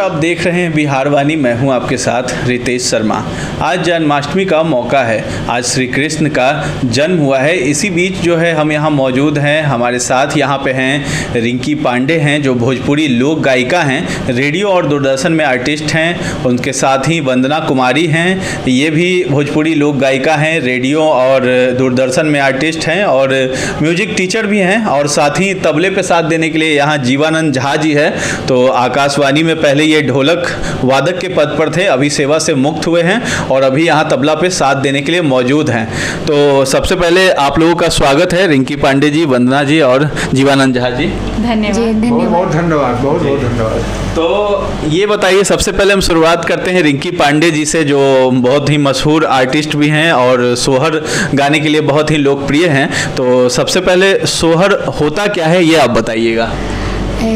आप देख रहे हैं बिहारवाणी। मैं हूं आपके साथ रितेश शर्मा। आज जन्माष्टमी का मौका है, आज श्री कृष्ण का जन्म हुआ है। इसी बीच जो है हम यहां मौजूद हैं, हमारे साथ यहां पे हैं रिंकी पांडे हैं जो भोजपुरी लोक गायिका हैं, रेडियो और दूरदर्शन में आर्टिस्ट हैं। उनके साथ ही वंदना कुमारी हैं, ये भी भोजपुरी लोक गायिका हैं, रेडियो और दूरदर्शन में आर्टिस्ट हैं और म्यूजिक टीचर भी हैं। और साथ ही तबले पे साथ देने के लिए यहाँ जीवानंद झा जी है। तो आकाशवाणी में पहले ये ढोलक वादक के पद पर थे, अभी सेवा से मुक्त हुए हैं और अभी यहाँ तबला पे साथ देने के लिए मौजूद हैं। तो सबसे पहले आप लोगों का स्वागत है, रिंकी पांडे जी, वंदना जी और जीवानंद झा जी। धन्यवाद। बहुत धन्यवाद, बहुत बहुत धन्यवाद। तो ये बताइए, सबसे पहले हम शुरुआत करते हैं रिंकी पांडे जी से, जो बहुत ही मशहूर आर्टिस्ट भी हैं और सोहर गाने के लिए बहुत ही लोकप्रिय हैं। तो सबसे पहले सोहर होता क्या है ये आप बताइएगा।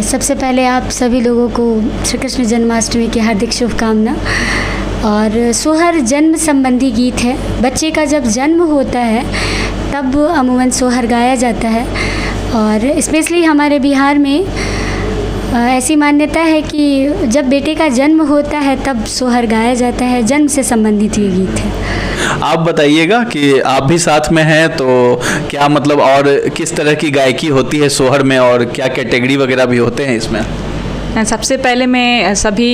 सबसे पहले आप सभी लोगों को श्री कृष्ण जन्माष्टमी की हार्दिक शुभकामना। और सोहर जन्म संबंधी गीत है। बच्चे का जब जन्म होता है तब अमूमन सोहर गाया जाता है। और स्पेशली हमारे बिहार में ऐसी मान्यता है कि जब बेटे का जन्म होता है तब सोहर गाया जाता है। जन्म से संबंधित ये गीत है। आप बताइएगा कि आप भी साथ में हैं, तो क्या मतलब और किस तरह की गायकी होती है सोहर में और क्या कैटेगरी वगैरह भी होते हैं इसमें? सबसे पहले मैं सभी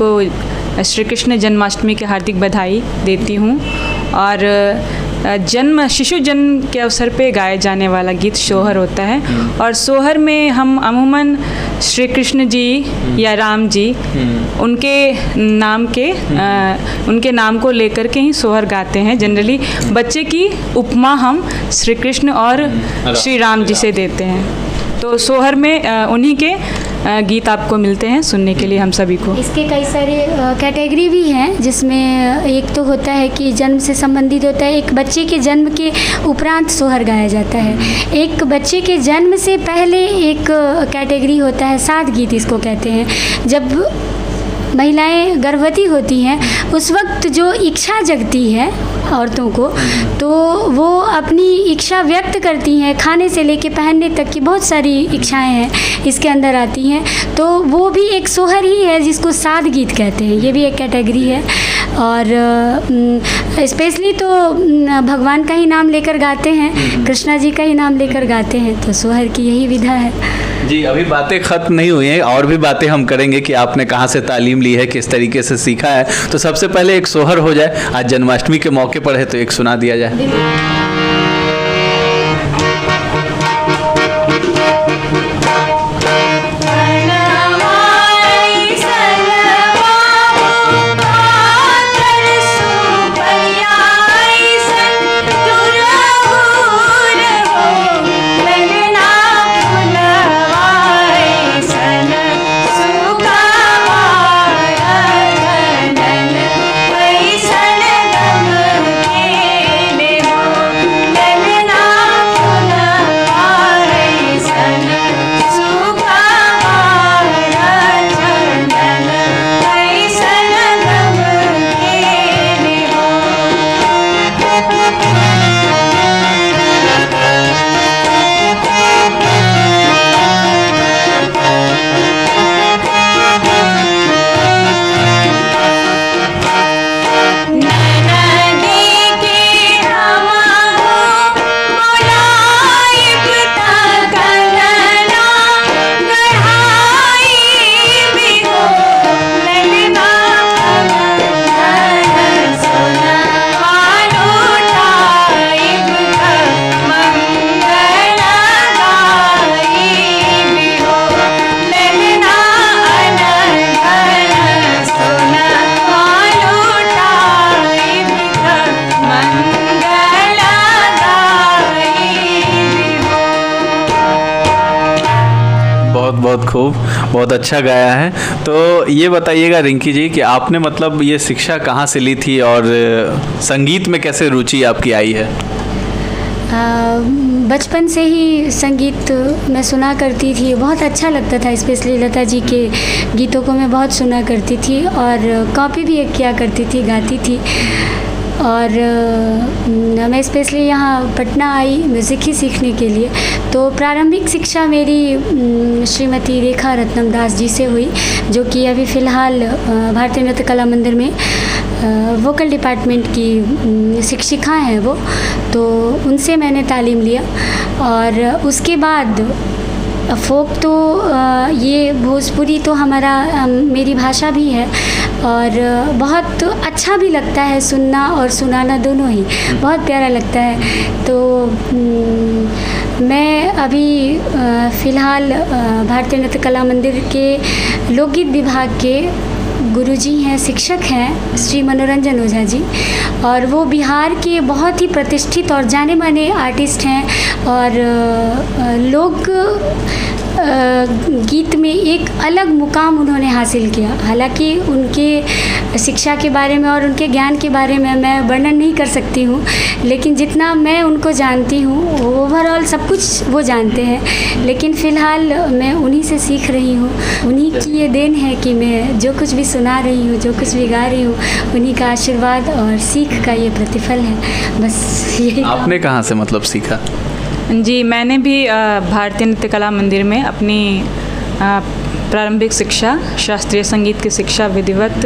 को श्री कृष्ण जन्माष्टमी की हार्दिक बधाई देती हूँ। और शिशु जन्म के अवसर पे गाए जाने वाला गीत सोहर होता है। और सोहर में हम अमूमन श्री कृष्ण जी या राम जी उनके नाम को लेकर के ही सोहर गाते हैं। जनरली बच्चे की उपमा हम श्री कृष्ण और श्री राम जी से देते हैं। तो सोहर में उन्हीं के गीत आपको मिलते हैं सुनने के लिए हम सभी को। इसके कई सारे कैटेगरी भी हैं, जिसमें एक तो होता है कि जन्म से संबंधित होता है। एक बच्चे के जन्म के उपरांत सोहर गाया जाता है। एक बच्चे के जन्म से पहले एक कैटेगरी होता है, सात गीत इसको कहते हैं। जब महिलाएं गर्भवती होती हैं उस वक्त जो इच्छा जगती है औरतों को, तो वो अपनी इच्छा व्यक्त करती हैं। खाने से लेके पहनने तक की बहुत सारी इच्छाएं हैं इसके अंदर आती हैं। तो वो भी एक सोहर ही है जिसको सात गीत कहते हैं। ये भी एक कैटेगरी है। और स्पेशली तो भगवान का ही नाम लेकर गाते हैं, कृष्णा जी का ही नाम लेकर गाते हैं। तो सोहर की यही विधा है जी। अभी बातें खत्म नहीं हुई हैं, और भी बातें हम करेंगे कि आपने कहाँ से तालीम ली है, किस तरीके से सीखा है। तो सबसे पहले एक सोहर हो जाए, आज जन्माष्टमी के मौके पर है तो एक सुना दिया जाए। बहुत खूब, बहुत अच्छा गाया है। तो ये बताइएगा रिंकी जी कि आपने मतलब ये शिक्षा कहाँ से ली थी और संगीत में कैसे रुचि आपकी आई है? बचपन से ही संगीत मैं सुना करती थी, बहुत अच्छा लगता था। स्पेशली लता जी के गीतों को मैं बहुत सुना करती थी और कॉपी भी किया करती थी, गाती थी। और मैं स्पेशली यहाँ पटना आई म्यूज़िक ही सीखने के लिए। तो प्रारंभिक शिक्षा मेरी श्रीमती रेखा रत्नम दास जी से हुई, जो कि अभी फ़िलहाल भारतीय नृत्य कला मंदिर में वोकल डिपार्टमेंट की शिक्षिका हैं वो। तो उनसे मैंने तालीम लिया और उसके बाद फोक तो ये भोजपुरी तो हमारा मेरी भाषा भी है और बहुत अच्छा भी लगता है सुनना और सुनाना, दोनों ही बहुत प्यारा लगता है। तो मैं अभी फ़िलहाल भारतीय नृत्य कला मंदिर के लोकगीत विभाग के गुरुजी हैं, शिक्षक हैं श्री मनोरंजन ओझा जी, और वो बिहार के बहुत ही प्रतिष्ठित और जाने माने आर्टिस्ट हैं और लोक गीत में एक अलग मुकाम उन्होंने हासिल किया। हालांकि उनके शिक्षा के बारे में और उनके ज्ञान के बारे में मैं वर्णन नहीं कर सकती हूँ, लेकिन जितना मैं उनको जानती हूँ ओवरऑल सब कुछ वो जानते हैं। लेकिन फ़िलहाल मैं उन्हीं से सीख रही हूँ, उन्हीं की ये देन है कि मैं जो कुछ भी सुना रही हूँ, जो कुछ भी गा रही हूँ, उन्हीं का आशीर्वाद और सीख का ये प्रतिफल है। बस यही। आपने कहाँ से मतलब सीखा? जी, मैंने भी भारतीय नृत्य कला मंदिर में अपनी प्रारंभिक शिक्षा, शास्त्रीय संगीत की शिक्षा विधिवत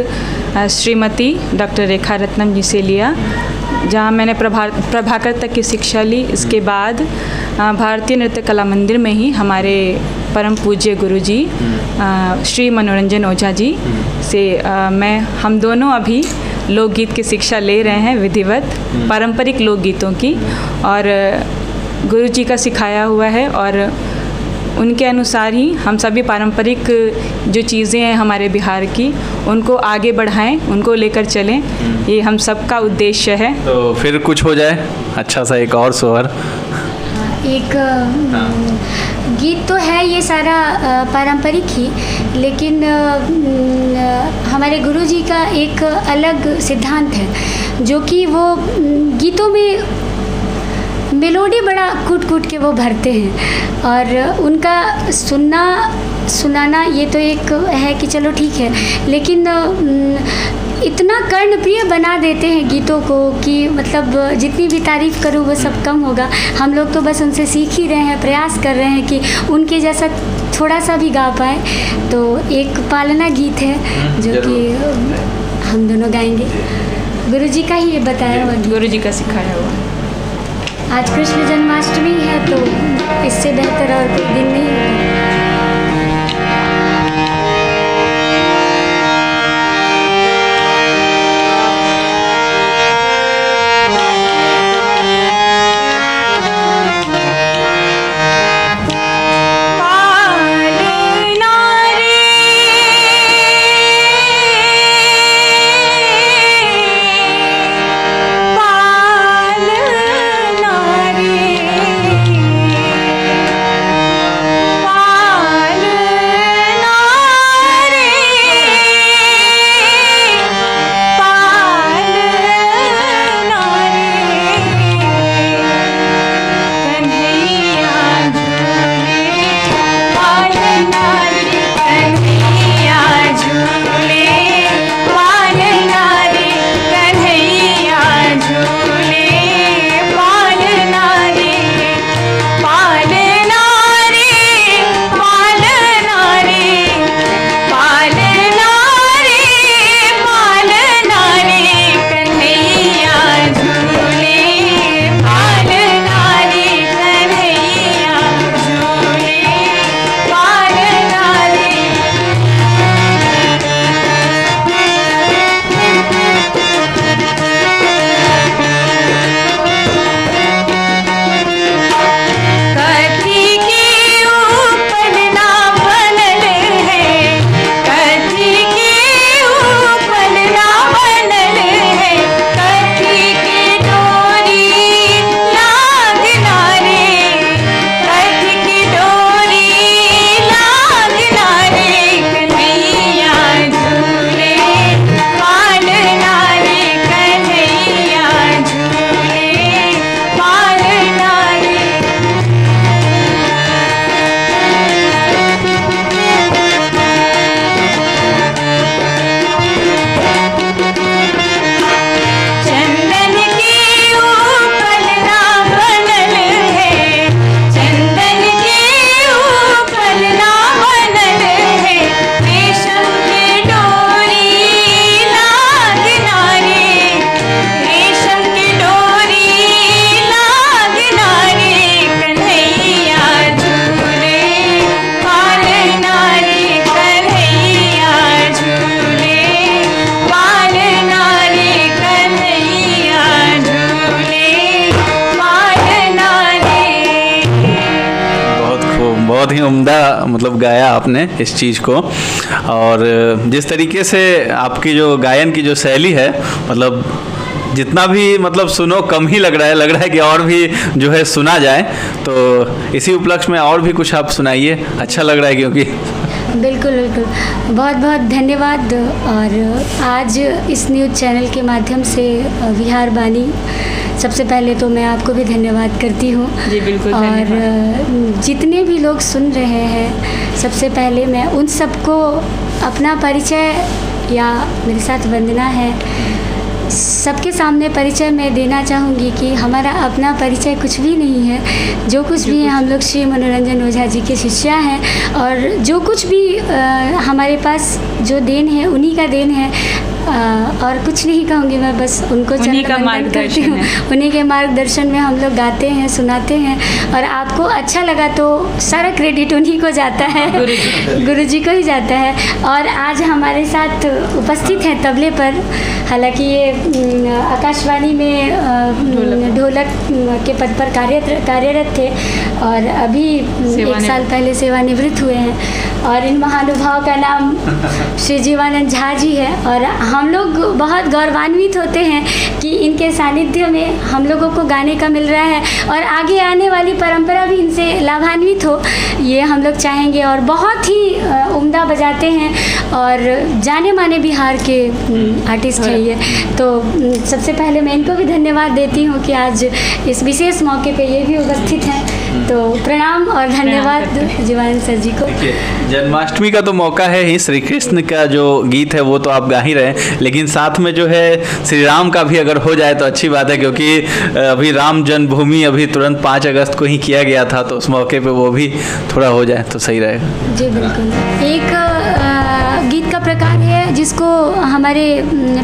श्रीमती डॉक्टर रेखा रत्नम जी से लिया, जहाँ मैंने प्रभाकर तक की शिक्षा ली। इसके बाद भारतीय नृत्य कला मंदिर में ही हमारे परम पूज्य गुरुजी श्री मनोरंजन ओझा जी से हम दोनों अभी लोकगीत की शिक्षा ले रहे हैं, विधिवत पारंपरिक लोकगीतों की, और गुरुजी का सिखाया हुआ है और उनके अनुसार ही हम सभी पारंपरिक जो चीज़ें हैं हमारे बिहार की, उनको आगे बढ़ाएं, उनको लेकर चलें, ये हम सबका उद्देश्य है। तो फिर कुछ हो जाए अच्छा सा एक और सोहर। एक गीत तो है ये सारा पारंपरिक ही, लेकिन हमारे गुरुजी का एक अलग सिद्धांत है, जो कि वो गीतों में मेलोडी बड़ा कूट कूट के वो भरते हैं और उनका सुनाना ये तो एक है कि चलो ठीक है, लेकिन इतना कर्णप्रिय बना देते हैं गीतों को कि मतलब जितनी भी तारीफ़ करूँ वो सब कम होगा। हम लोग तो बस उनसे सीख ही रहे हैं, प्रयास कर रहे हैं कि उनके जैसा थोड़ा सा भी गा पाए। तो एक पालना गीत है जो कि हम दोनों गाएंगे, गुरुजी का ही ये बताया हुआ, गुरुजी का सिखाया हुआ। आज कृष्ण जन्माष्टमी है तो इससे बेहतर और कोई दिन नहीं है। उम्दा मतलब गाया आपने इस चीज़ को। और जिस तरीके से आपकी जो गायन की जो शैली है, मतलब जितना भी मतलब सुनो कम ही लग रहा है कि और भी जो है सुना जाए। तो इसी उपलक्ष्य में और भी कुछ आप सुनाइए, अच्छा लग रहा है क्योंकि बिल्कुल बिल्कुल, बहुत बहुत धन्यवाद। और आज इस न्यूज़ चैनल के माध्यम से विहार बानी, सबसे पहले तो मैं आपको भी धन्यवाद करती हूँ। जी बिल्कुल, और जितने भी लोग सुन रहे हैं, सबसे पहले मैं उन सबको अपना परिचय, या मेरे साथ वंदना है, सबके सामने परिचय मैं देना चाहूँगी कि हमारा अपना परिचय कुछ भी नहीं है। जो कुछ भी है, हम लोग श्री मनोरंजन ओझा जी के शिष्या हैं, और जो कुछ भी हमारे पास जो देन है उन्हीं का देन है। और कुछ नहीं कहूँगी मैं, बस उनको उन्हीं का मार्गदर्शन है। उन्हीं के मार्गदर्शन में हम लोग गाते हैं, सुनाते हैं, और आपको अच्छा लगा तो सारा क्रेडिट उन्हीं को जाता है, गुरु जी को ही जाता है। और आज हमारे साथ उपस्थित हैं तबले पर, हालांकि ये आकाशवाणी में ढोलक के पद पर कार्यरत थे, और अभी 1 साल पहले सेवानिवृत्त हुए हैं। और इन महानुभाव का नाम श्री जीवानंद झा जी है, और हम लोग बहुत गौरवान्वित होते हैं कि इनके सानिध्य में हम लोगों को गाने का मिल रहा है, और आगे आने वाली परंपरा भी इनसे लाभान्वित हो, ये हम लोग चाहेंगे। और बहुत ही उम्दा बजाते हैं, और जाने माने बिहार के आर्टिस्ट हैं ये। तो सबसे पहले मैं इनको भी धन्यवाद देती हूँ कि आज इस विशेष मौके पे ये भी उपस्थित हैं। तो प्रणाम और धन्यवाद जीवानंद सर जी को। जन्माष्टमी का तो मौका है ही, श्री कृष्ण का जो गीत है वो तो आप गा ही रहे हैं, लेकिन साथ में जो है श्री राम का भी अगर हो जाए तो अच्छी बात है, क्योंकि अभी राम जन्मभूमि अभी तुरंत 5 अगस्त को ही किया गया था, तो उस मौके पे वो भी थोड़ा हो जाए तो सही रहेगा। जी बिल्कुल। एक गीत का प्रकार है जिसको हमारे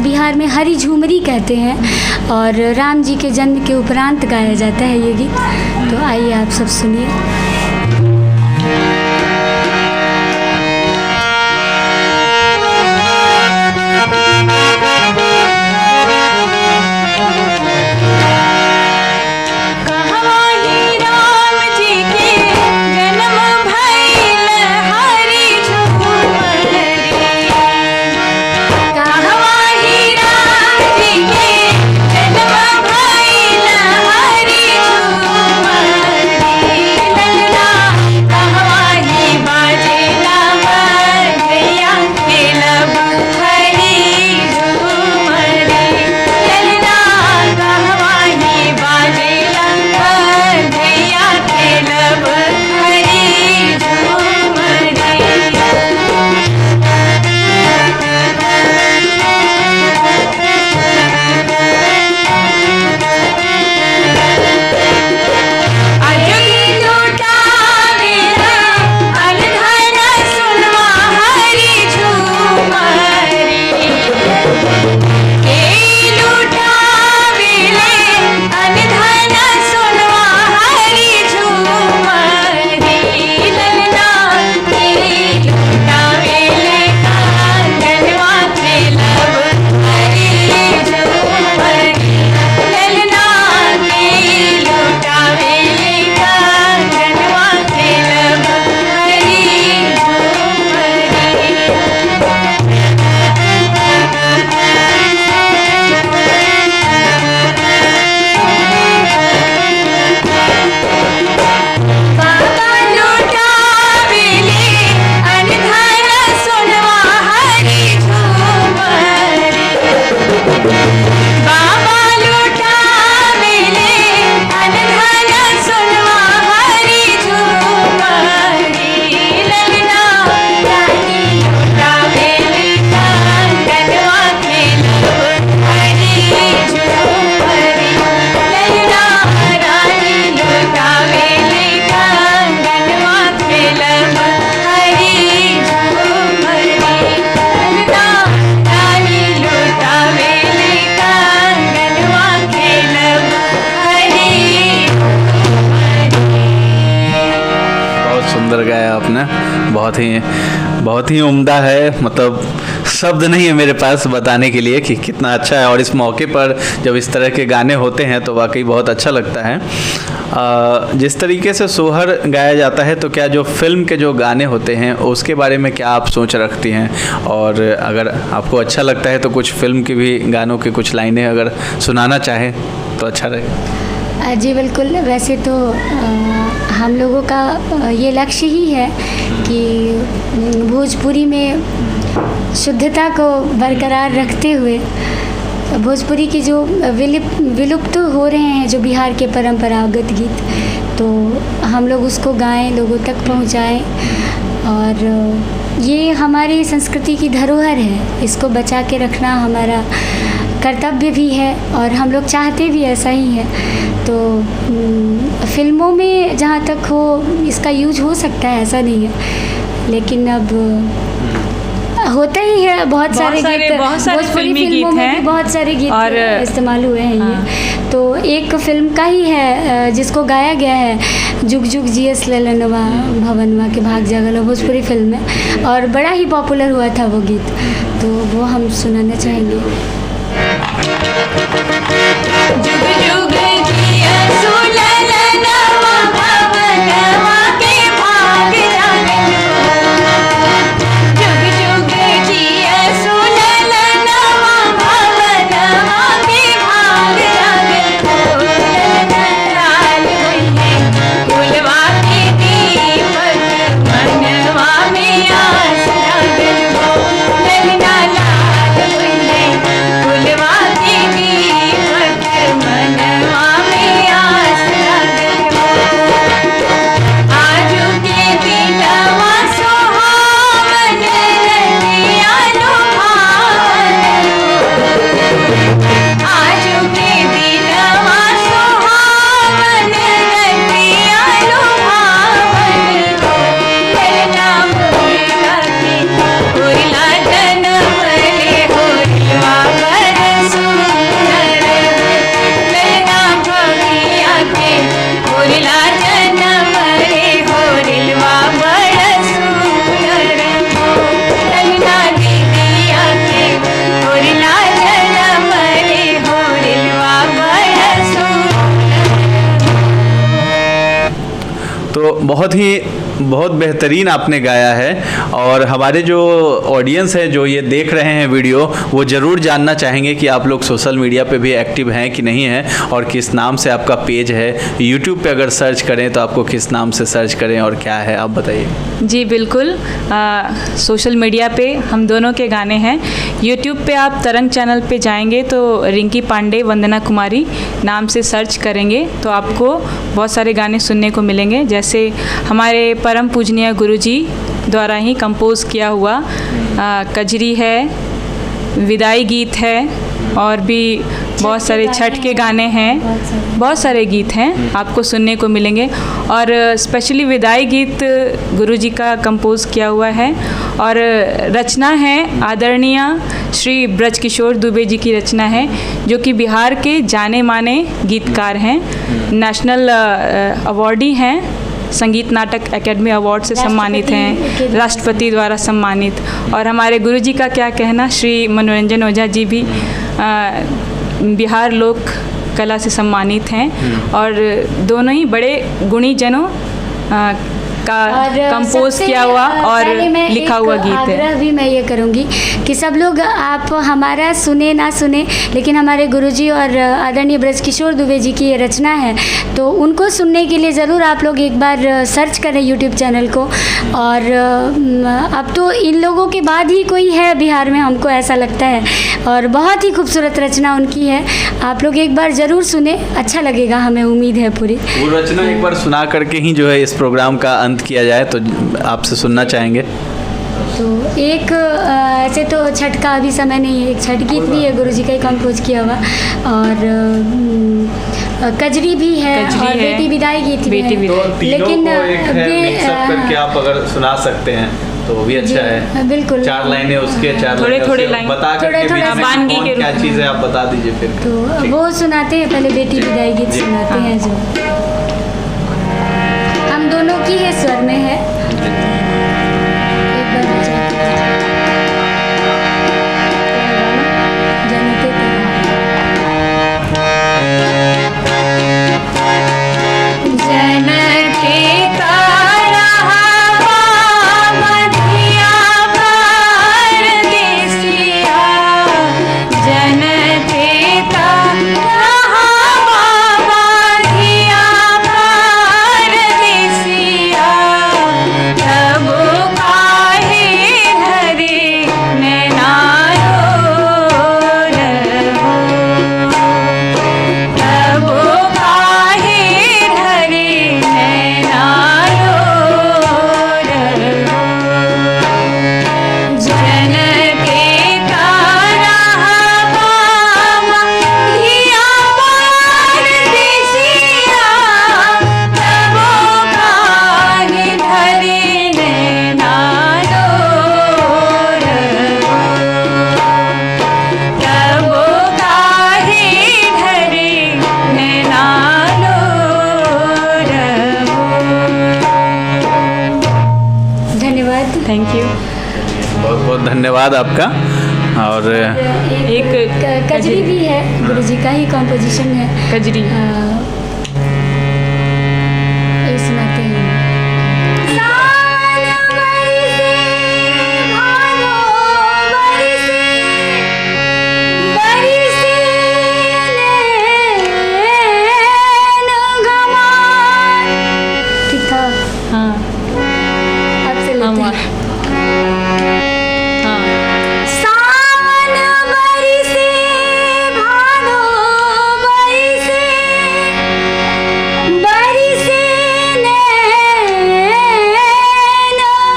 बिहार में हरी झूमरी कहते हैं, और राम जी के जन्म के उपरांत गाया जाता है ये गीत। तो आइए आप सब सुनिए। हरी झूमर आपने, बहुत ही उम्दा है। मतलब शब्द नहीं है मेरे पास बताने के लिए कि कितना अच्छा है। और इस मौके पर जब इस तरह के गाने होते हैं तो वाकई बहुत अच्छा लगता है। जिस तरीके से सोहर गाया जाता है, तो क्या जो फिल्म के जो गाने होते हैं उसके बारे में क्या आप सोच रखती हैं? और अगर आपको अच्छा लगता है तो कुछ फिल्म के भी गानों के कुछ लाइनें अगर सुनाना चाहें तो अच्छा रहेगा। जी बिल्कुल। वैसे तो हम लोगों का ये लक्ष्य ही है कि भोजपुरी में शुद्धता को बरकरार रखते हुए भोजपुरी की जो विलुप्त हो रहे हैं जो बिहार के परंपरागत गीत, तो हम लोग उसको गाएं, लोगों तक पहुंचाएं। और ये हमारी संस्कृति की धरोहर है, इसको बचा के रखना हमारा कर्तव्य भी है और हम लोग चाहते भी ऐसा ही है। तो फिल्मों में जहाँ तक हो इसका यूज हो सकता है, ऐसा नहीं है, लेकिन अब होता ही है। बहुत सारे भोजपुरी फिल्मों में भी बहुत सारे गीत और इस्तेमाल हुए हैं। ये तो एक फिल्म का ही है जिसको गाया गया है, जुग जुग जियस ललनवा भवनवा के भाग जागल, भोजपुरी फिल्म है और बड़ा ही पॉपुलर हुआ था वो गीत, तो वो हम सुनाना चाहेंगे। जुग जुग जियस ललनवा भवनवा के भाग जागल, जुग जुग जियस ललनवा भवनवा के भाग जागल, लाल होइए फुलवा के दीपक मनवा में आस लागल, ललना लाल होइए फुलवा के दीपक मनवा में आस लागल, आजू के बिनवा सोहावन रतिया लुभावन, आजू के बिनवा सोहावन रतिया लुभावन, ललना मोरिला के होरिला जनम रे होरिलवा बड़ सुंदर, ललना भगिया के होरिला जनम रे होरिलवा बड़ सुंदर, ललना दीदिया के होरिला जनम रे होरिलवा बड़ सुंदर। तो बहुत बेहतरीन आपने गाया है। और हमारे जो ऑडियंस है जो ये देख रहे हैं वीडियो, वो ज़रूर जानना चाहेंगे कि आप लोग सोशल मीडिया पे भी एक्टिव हैं कि नहीं हैं, और किस नाम से आपका पेज है। यूट्यूब पे अगर सर्च करें तो आपको किस नाम से सर्च करें और क्या है, आप बताइए। जी बिल्कुल, सोशल मीडिया पे हम दोनों के गाने हैं। यूट्यूब पे आप तरंग चैनल पे जाएंगे तो रिंकी पांडे वंदना कुमारी नाम से सर्च करेंगे तो आपको बहुत सारे गाने सुनने को मिलेंगे। जैसे हमारे परम पूजनीय गुरुजी द्वारा ही कंपोज किया हुआ कजरी है, विदाई गीत है और भी बहुत सारे छठ के गाने हैं, बहुत सारे गीत हैं आपको सुनने को मिलेंगे। और स्पेशली विदाई गीत गुरुजी का कंपोज किया हुआ है और रचना है आदरणीय श्री ब्रजकिशोर दुबे जी की रचना है, जो कि बिहार के जाने माने गीतकार हैं, नेशनल अवॉर्डी हैं, संगीत नाटक एकेडमी अवार्ड से सम्मानित हैं, राष्ट्रपति द्वारा सम्मानित। और हमारे गुरुजी का क्या कहना, श्री मनोरंजन ओझा जी भी बिहार लोक कला से सम्मानित हैं और दोनों ही बड़े गुणी जनों का कंपोज किया हुआ और लिखा हुआ गीत है। आग्रह भी मैं ये करूँगी कि सब लोग आप हमारा सुने ना सुने, लेकिन हमारे गुरुजी और आदरणीय ब्रजकिशोर दुबे जी की ये रचना है तो उनको सुनने के लिए ज़रूर आप लोग एक बार सर्च करें यूट्यूब चैनल को। और अब तो इन लोगों के बाद ही कोई है बिहार में, हमको ऐसा लगता है, और बहुत ही खूबसूरत रचना उनकी है। आप लोग एक बार ज़रूर सुने, अच्छा लगेगा, हमें उम्मीद है पूरी। वो रचना एक बार सुना करके ही जो है इस प्रोग्राम का अंत किया जाए तो आपसे सुनना चाहेंगे। तो एक ऐसे तो छठ का अभी समय नहीं है, एक छठ गीत भी है गुरुजी का ही कंपोज किया हुआ, और कजरी भी है और बेटी विदाई गीत भी है। लेकिन करके आप अगर सुना सकते हैं तो भी अच्छा है। बिल्कुल, 4 लाइनें उसके, 4 थोड़े लाइन बता करके क्या चीज़ है आप बता दीजिए फिर। तो वो सुनाते हैं, पहले बेटी विदाई गीत सुनाते हैं जो हम दोनों की है स्वर में है। धन्यवाद। Thank you. बहुत बहुत धन्यवाद आपका। और एक कजरी भी है, गुरु जी का ही कॉम्पोजिशन है। कजरी ये सुनाते हैं। ठीक था? हाँ आपसे लेते हाँ हैं। हाँ सावन बरसे भादो बरसे बरसे नैन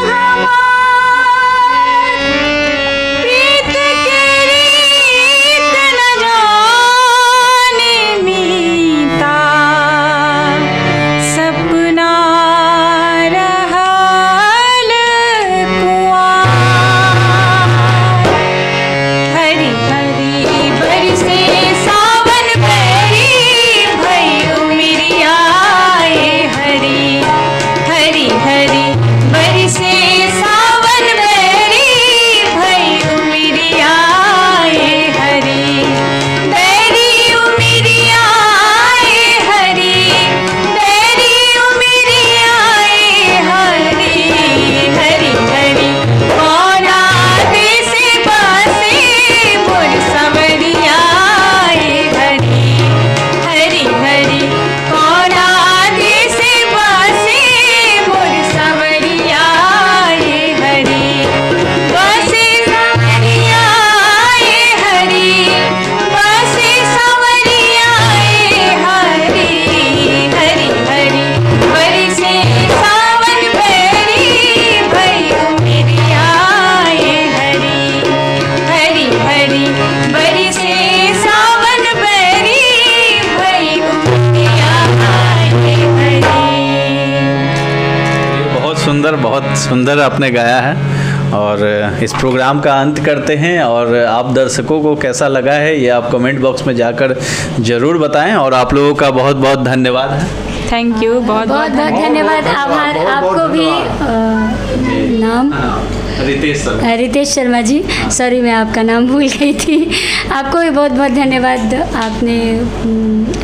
हमार प्रीत के रीत न जाने मीता सपना रहल कुआर हरी हरी बरसे सावन पैरी भैयो मेरी आए हरी हरी हरी बरसे सावन पैरी भैयो मेरी आए हरी बैरी मेरी आए हरी बैरी मेरी आए हरी हरी हरी कौना देश बसे मोर सवरिया आए हरी हरी हरी कौना देश बसे मोर सवरिया आए हरी बसे सवरिया आए हरी बसे सवरिया आए हरी हरी हरी बरसे सावन पैरी भैयो मेरी आए हरी हरी हरी बरसे सावन पैरी भैयो मेरी आए हरी। बहुत सुंदर आपने गाया है। और इस प्रोग्राम का अंत करते हैं, और आप दर्शकों को कैसा लगा है ये आप कमेंट बॉक्स में जाकर ज़रूर बताएं। और आप लोगों का बहुत बहुत धन्यवाद है। Thank you. बहुत बहुत बहुत धन्यवाद। आभार आपको भी। नाम रितेश शर्मा जी, सॉरी मैं आपका नाम भूल गई थी। आपको भी बहुत बहुत धन्यवाद, आपने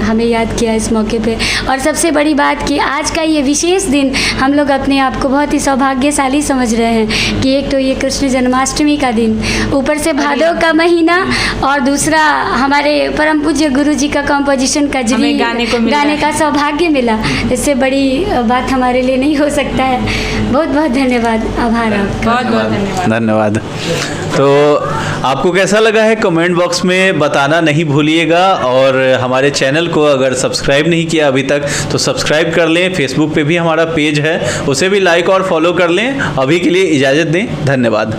हमें याद किया इस मौके पे। और सबसे बड़ी बात कि आज का ये विशेष दिन हम लोग अपने आप को बहुत ही सौभाग्यशाली समझ रहे हैं कि एक तो ये कृष्ण जन्माष्टमी का दिन, ऊपर से भादव का महीना, और दूसरा हमारे परम पूज्य गुरु जी का कॉम्पोजिशन कजरी गाने का सौभाग्य मिला। इससे बड़ी बात हमारे लिए नहीं हो सकता है। बहुत बहुत धन्यवाद, आभार आपका। बहुत बहुत धन्यवाद। तो आपको कैसा लगा है कमेंट बॉक्स में बताना नहीं भूलिएगा। और हमारे चैनल को अगर सब्सक्राइब नहीं किया अभी तक तो सब्सक्राइब कर लें। फेसबुक पे भी हमारा पेज है, उसे भी लाइक और फॉलो कर लें। अभी के लिए इजाज़त दें, धन्यवाद।